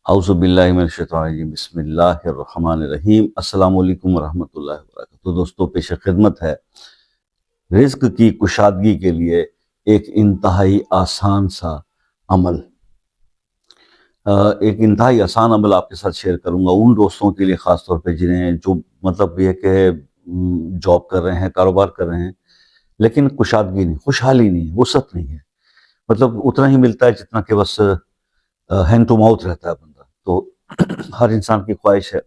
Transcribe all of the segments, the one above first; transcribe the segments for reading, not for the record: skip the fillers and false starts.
اعوذ باللہ من الشیطان الرجیم بسم اللہ الرحمن الرحیم السلام علیکم ورحمۃ اللہ وبرکاتہ۔ تو دوستو پیش خدمت ہے رزق کی کشادگی کے لیے ایک انتہائی آسان سا عمل، ایک انتہائی آسان عمل آپ کے ساتھ شیئر کروں گا ان دوستوں کے لیے خاص طور پہ جنہیں جو مطلب یہ کہ جاب کر رہے ہیں، کاروبار کر رہے ہیں، لیکن کشادگی نہیں، خوشحالی نہیں، وسعت نہیں ہے، مطلب اتنا ہی ملتا ہے جتنا کہ بس ہینڈ ٹو ماؤتھ رہتا ہے بندہ۔ تو ہر انسان کی خواہش ہے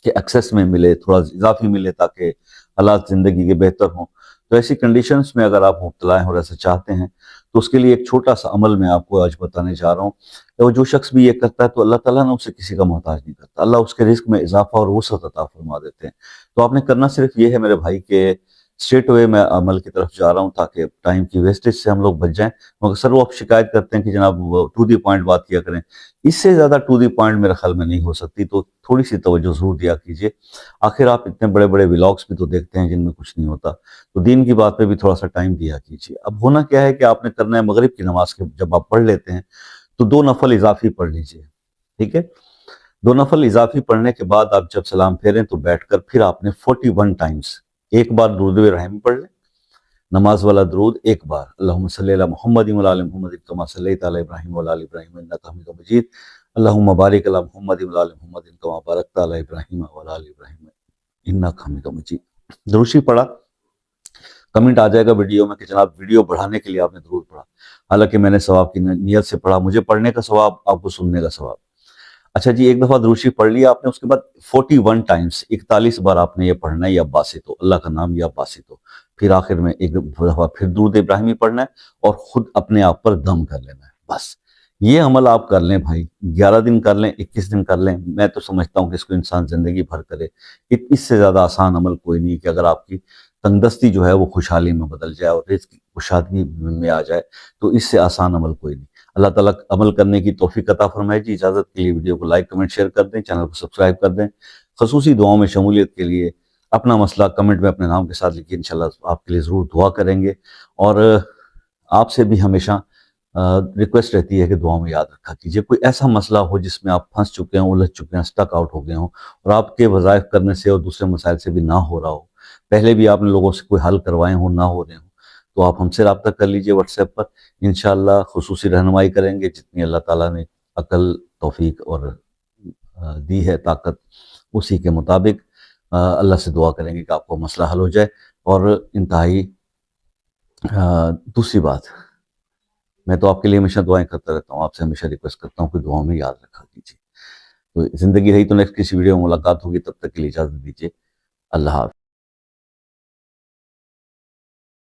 کہ ایکسیس میں ملے، تھوڑا اضافی ملے تاکہ حالات زندگی کے بہتر ہوں۔ تو ایسی کنڈیشنز میں اگر آپ مبتلا ہیں اور ایسا چاہتے ہیں تو اس کے لیے ایک چھوٹا سا عمل میں آپ کو آج بتانے جا رہا ہوں۔ اور جو شخص بھی یہ کرتا ہے تو اللہ تعالیٰ نے اسے کسی کا محتاج نہیں کرتا، اللہ اس کے رزق میں اضافہ اور وسعت عطا فرما دیتے ہیں۔ تو آپ نے کرنا صرف یہ ہے میرے بھائی کہ اسٹریٹ اوے میں عمل کی طرف جا رہا ہوں تاکہ ٹائم کی ویسٹیج سے ہم لوگ بچ جائیں۔ مگر سر وہ آپ شکایت کرتے ہیں کہ جناب ٹو دی پوائنٹ بات کیا کریں، اس سے زیادہ ٹو دی پوائنٹ میرے خیال میں نہیں ہو سکتی، تو تھوڑی سی توجہ ضرور دیا کیجیے۔ آخر آپ اتنے بڑے بڑے ولاگس بھی تو دیکھتے ہیں جن میں کچھ نہیں ہوتا، تو دین کی بات پہ بھی تھوڑا سا ٹائم دیا کیجیے۔ اب ہونا کیا ہے کہ آپ نے کرنا ہے مغرب کی نماز کے جب آپ پڑھ لیتے ہیں تو 2 نفل اضافی پڑھ لیجیے، ٹھیک ہے؟ 2 نفل اضافی پڑھنے کے بعد آپ جب سلام پھیریں تو بیٹھ کر پھر آپ نے 41 ٹائمز ایک بار درود رحم پڑھ لیں، نماز والا درود ایک بار، اللہم صلی علی محمد وعلی آل محمد کما صلیت علی ابراہیم وعلی آل ابراہیم انک حمید مجید، اللہم بارک علی محمد وعلی آل محمد کما بارکت علی ابراہیم وعلی آل ابراہیم انک حمید مجید۔ دروشی پڑھا، کمنٹ آ جائے گا ویڈیو میں کہ جناب ویڈیو بڑھانے کے لیے آپ نے درود پڑھا، حالانکہ میں نے ثواب کی نیت سے پڑھا، مجھے پڑھنے کا ثواب، آپ کو سننے کا ثواب۔ اچھا جی، ایک دفعہ دروشی پڑھ لیا آپ نے، اس کے بعد 41 ٹائمز 41 بار آپ نے یہ پڑھنا ہے، یا باسط ہو، اللہ کا نام یا باسط ہو، پھر آخر میں ایک دفعہ پھر درود ابراہیمی پڑھنا ہے اور خود اپنے آپ پر دم کر لینا ہے۔ بس یہ عمل آپ کر لیں بھائی، 11 دن کر لیں، 21 دن کر لیں، میں تو سمجھتا ہوں کہ اس کو انسان زندگی بھر کرے۔ اس سے زیادہ آسان عمل کوئی نہیں کہ اگر آپ کی تنگدستی جو ہے وہ خوشحالی میں بدل جائے اور رزق کی کشادگی میں آ جائے، تو اس سے آسان عمل کوئی نہیں۔ اللہ تعالیٰ عمل کرنے کی توفیق عطا فرمائے جی۔ اجازت کے لیے ویڈیو کو لائک کمنٹ شیئر کر دیں، چینل کو سبسکرائب کر دیں۔ خصوصی دعاؤں میں شمولیت کے لیے اپنا مسئلہ کمنٹ میں اپنے نام کے ساتھ لکھیے، انشاءاللہ آپ کے لیے ضرور دعا کریں گے۔ اور آپ سے بھی ہمیشہ ریکویسٹ رہتی ہے کہ دعاؤں میں یاد رکھا کیجیے، کوئی ایسا مسئلہ ہو جس میں آپ پھنس چکے ہوں، الجھ چکے ہیں، سٹک آؤٹ ہو گئے ہوں، اور آپ کے وظائف کرنے سے اور دوسرے مسائل سے بھی نہ ہو رہا ہو، پہلے بھی آپ نے لوگوں سے کوئی حل کروائے ہوں، نہ ہو رہے ہوں، تو آپ ہم سے رابطہ کر لیجئے واٹس ایپ پر، انشاءاللہ خصوصی رہنمائی کریں گے جتنی اللہ تعالیٰ نے عقل، توفیق اور دی ہے طاقت، اسی کے مطابق اللہ سے دعا کریں گے کہ آپ کو مسئلہ حل ہو جائے۔ اور انتہائی دوسری بات، میں تو آپ کے لیے ہمیشہ دعائیں کرتا رہتا ہوں، آپ سے ہمیشہ ریکویسٹ کرتا ہوں کہ دعاؤں میں یاد رکھا کیجیے۔ تو زندگی رہی تو نیکسٹ کسی ویڈیو میں ملاقات ہوگی، تب تک کے لیے اجازت دیجیے، اللہ حافظ۔